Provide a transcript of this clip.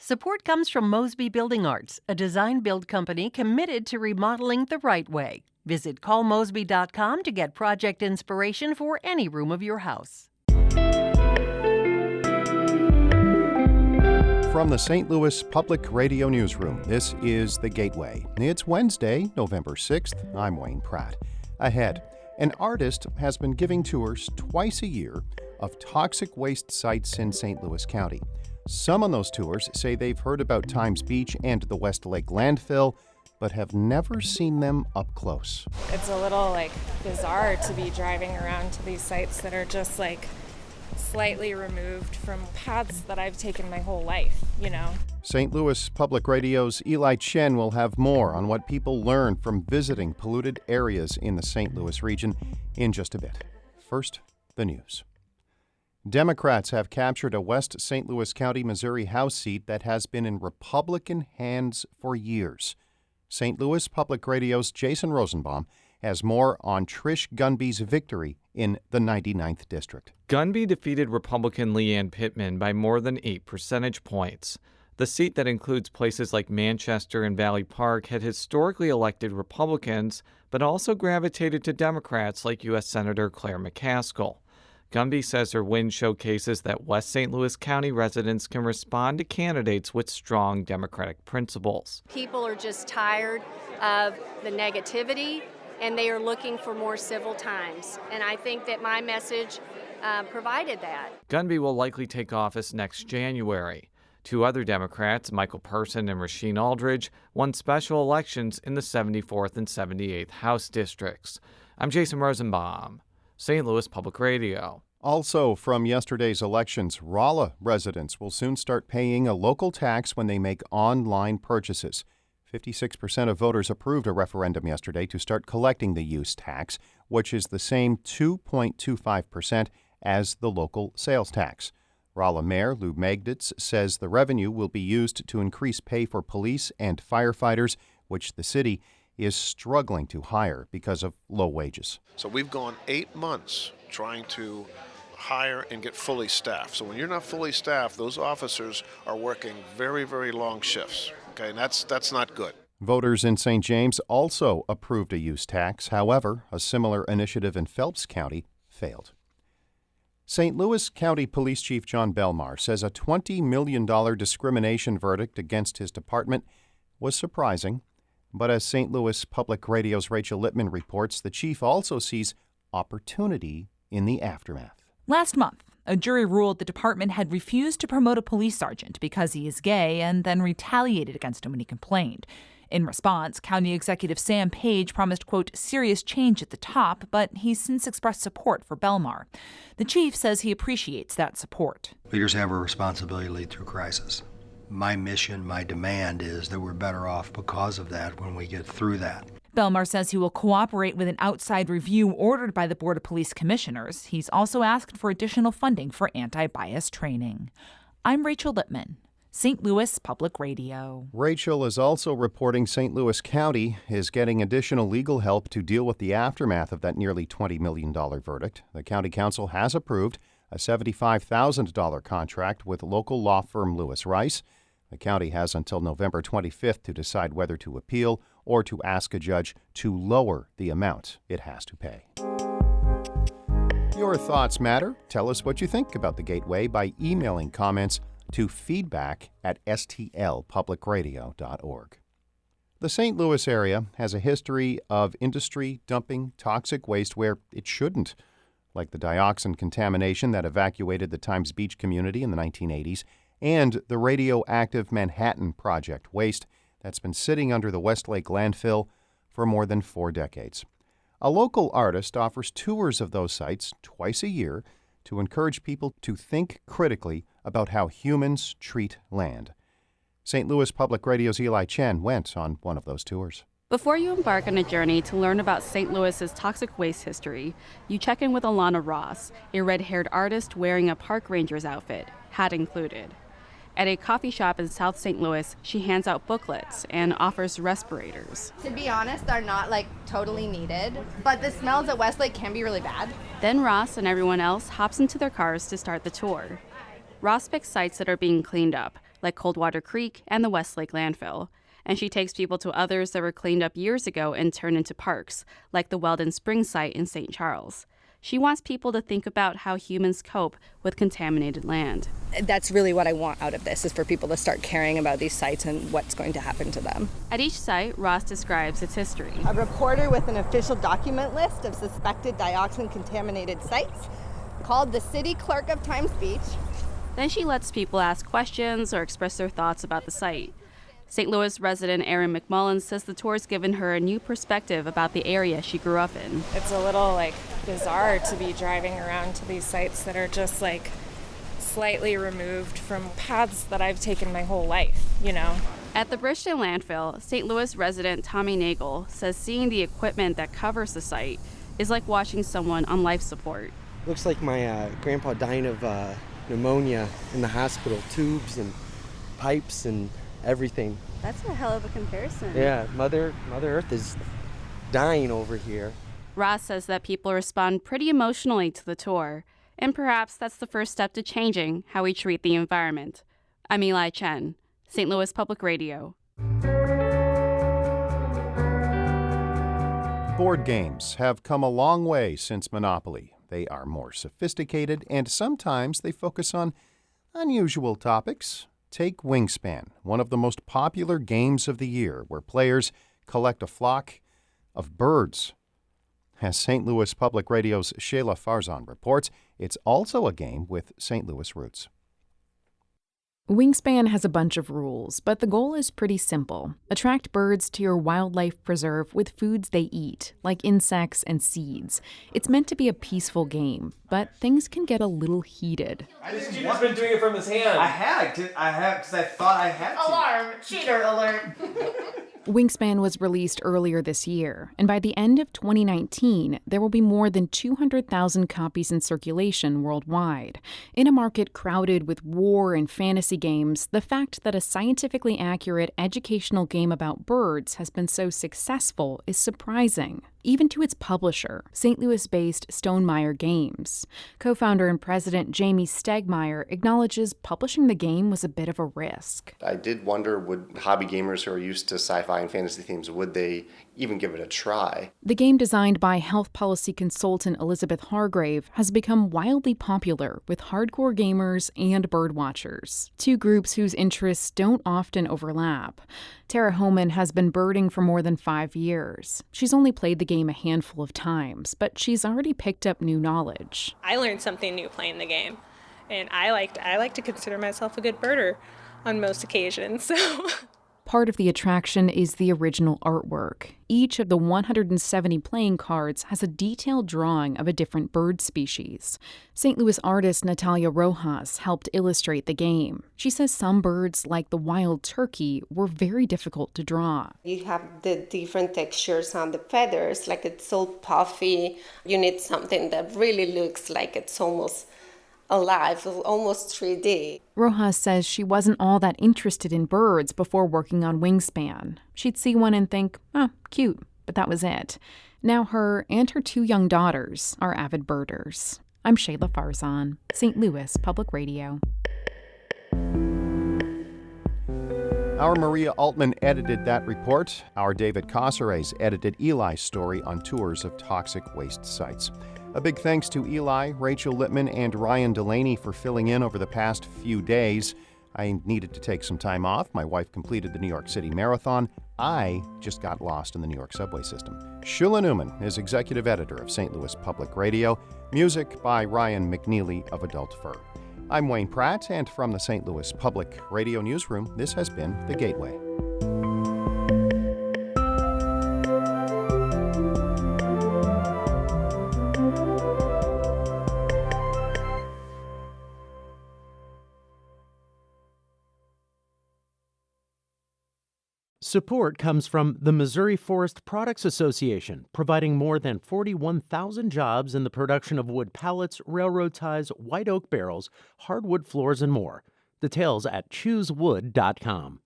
Support comes from Mosby Building Arts, a design-build company committed to remodeling the right way. Visit callmosby.com to get project inspiration for any room of your house. From the St. Louis Public Radio Newsroom, this is The Gateway. It's Wednesday, November 6th. I'm Wayne Pratt. Ahead, an artist has been giving tours twice a year of toxic waste sites in St. Louis County. Some on those tours say they've heard about Times Beach and the Westlake Landfill, but have never seen them up close. It's a little bizarre to be driving around to these sites that are just slightly removed from paths that I've taken my whole life, St. Louis Public Radio's Eli Chen will have more on what people learn from visiting polluted areas in the St. Louis region in just a bit. First, the news. Democrats have captured a West St. Louis County, Missouri House seat that has been in Republican hands for years. St. Louis Public Radio's Jason Rosenbaum has more on Trish Gunby's victory in the 99th District. Gunby defeated Republican Leanne Pittman by more than 8 percentage points. The seat that includes places like Manchester and Valley Park had historically elected Republicans, but also gravitated to Democrats like U.S. Senator Claire McCaskill. Gunby says her win showcases that West St. Louis County residents can respond to candidates with strong Democratic principles. People are just tired of the negativity, and they are looking for more civil times. And I think that my message provided that. Gunby will likely take office next January. Two other Democrats, Michael Person and Rasheen Aldridge, won special elections in the 74th and 78th House districts. I'm Jason Rosenbaum, St. Louis Public Radio. Also from yesterday's elections, Rolla residents will soon start paying a local tax when they make online purchases. 56% of voters approved a referendum yesterday to start collecting the use tax, which is the same 2.25% as the local sales tax. Rolla Mayor Lou Magditz says the revenue will be used to increase pay for police and firefighters, which the city is struggling to hire because of low wages. So we've gone 8 months trying to hire and get fully staffed. So when you're not fully staffed, those officers are working very, very long shifts. Okay, and that's not good. Voters in St. James also approved a use tax. However, a similar initiative in Phelps County failed. St. Louis County Police Chief John Belmar says a $20 million discrimination verdict against his department was surprising. But as St. Louis Public Radio's Rachel Lippman reports, the chief also sees opportunity in the aftermath. Last month, a jury ruled the department had refused to promote a police sergeant because he is gay and then retaliated against him when he complained. In response, County Executive Sam Page promised, quote, serious change at the top, but he's since expressed support for Belmar. The chief says he appreciates that support. Leaders have a responsibility to lead through crisis. My mission, my demand is that we're better off because of that when we get through that. Belmar says he will cooperate with an outside review ordered by the Board of Police Commissioners. He's also asked for additional funding for anti-bias training. I'm Rachel Lippman, St. Louis Public Radio. Rachel is also reporting St. Louis County is getting additional legal help to deal with the aftermath of that nearly $20 million verdict. The County Council has approved a $75,000 contract with local law firm Lewis Rice. The county has until November 25th to decide whether to appeal or to ask a judge to lower the amount it has to pay. Your thoughts matter. Tell us what you think about the Gateway by emailing comments to feedback@stlpublicradio.org. The St. Louis area has a history of industry dumping toxic waste where it shouldn't, like the dioxin contamination that evacuated the Times Beach community in the 1980s, and the radioactive Manhattan Project waste that's been sitting under the Westlake Landfill for more than 4 decades. A local artist offers tours of those sites twice a year to encourage people to think critically about how humans treat land. St. Louis Public Radio's Eli Chen went on one of those tours. Before you embark on a journey to learn about St. Louis's toxic waste history, you check in with Allana Ross, a red-haired artist wearing a park ranger's outfit, hat included. At a coffee shop in South St. Louis, she hands out booklets and offers respirators. To be honest, they're not totally needed, but the smells at Westlake can be really bad. Then Ross and everyone else hops into their cars to start the tour. Ross picks sites that are being cleaned up, like Coldwater Creek and the Westlake Landfill. And she takes people to others that were cleaned up years ago and turned into parks, like the Weldon Spring site in St. Charles. She wants people to think about how humans cope with contaminated land. That's really what I want out of this, is for people to start caring about these sites and what's going to happen to them. At each site, Ross describes its history. A reporter with an official document list of suspected dioxin-contaminated sites, called the city clerk of Times Beach. Then she lets people ask questions or express their thoughts about the site. St. Louis resident Erin McMullen says the tour's given her a new perspective about the area she grew up in. It's a little bizarre to be driving around to these sites that are just slightly removed from paths that I've taken my whole life, At the Bridgeton landfill, St. Louis resident Tommy Nagel says seeing the equipment that covers the site is like watching someone on life support. Looks like my grandpa dying of pneumonia in the hospital, tubes and pipes and everything. That's a hell of a comparison. Yeah, Mother Earth is dying over here. Ross says that people respond pretty emotionally to the tour, and perhaps that's the first step to changing how we treat the environment. I'm Eli Chen, St. Louis Public Radio. Board games have come a long way since Monopoly. They are more sophisticated, and sometimes they focus on unusual topics. Take Wingspan, one of the most popular games of the year, where players collect a flock of birds. As St. Louis Public Radio's Shayla Farzan reports, it's also a game with St. Louis roots. Wingspan has a bunch of rules, but the goal is pretty simple. Attract birds to your wildlife preserve with foods they eat, like insects and seeds. It's meant to be a peaceful game, but things can get a little heated. This dude's been doing it from his hand. I have, because I thought I had to. Alarm! Cheater alert! Wingspan was released earlier this year, and by the end of 2019, there will be more than 200,000 copies in circulation worldwide. In a market crowded with war and fantasy games, the fact that a scientifically accurate educational game about birds has been so successful is surprising, even to its publisher, St. Louis-based Stonemeyer Games. Co-founder and president Jamie Stegmeyer acknowledges publishing the game was a bit of a risk. I did wonder, would hobby gamers who are used to sci-fi and fantasy themes, would they even give it a try? The game, designed by health policy consultant Elizabeth Hargrave, has become wildly popular with hardcore gamers and birdwatchers, two groups whose interests don't often overlap. Tara Homan has been birding for more than 5 years. She's only played the game a handful of times, but she's already picked up new knowledge. I learned something new playing the game, and I like to consider myself a good birder on most occasions. So. Part of the attraction is the original artwork. Each of the 170 playing cards has a detailed drawing of a different bird species. St. Louis artist Natalia Rojas helped illustrate the game. She says some birds, like the wild turkey, were very difficult to draw. You have the different textures on the feathers, like it's so puffy. You need something that really looks like it's almost alive, almost 3D. Rojas says she wasn't all that interested in birds before working on Wingspan. She'd see one and think, oh, cute, but that was it. Now her and her 2 young daughters are avid birders. I'm Shayla Farzan, St. Louis Public Radio. Our Maria Altman edited that report. Our David Caceres edited Eli's story on tours of toxic waste sites. A big thanks to Eli, Rachel Littman, and Ryan Delaney for filling in over the past few days. I needed to take some time off. My wife completed the New York City Marathon. I just got lost in the New York subway system. Shula Newman is executive editor of St. Louis Public Radio. Music by Ryan McNeely of Adult Fur. I'm Wayne Pratt, and from the St. Louis Public Radio Newsroom, this has been The Gateway. Support comes from the Missouri Forest Products Association, providing more than 41,000 jobs in the production of wood pallets, railroad ties, white oak barrels, hardwood floors, and more. Details at choosewood.com.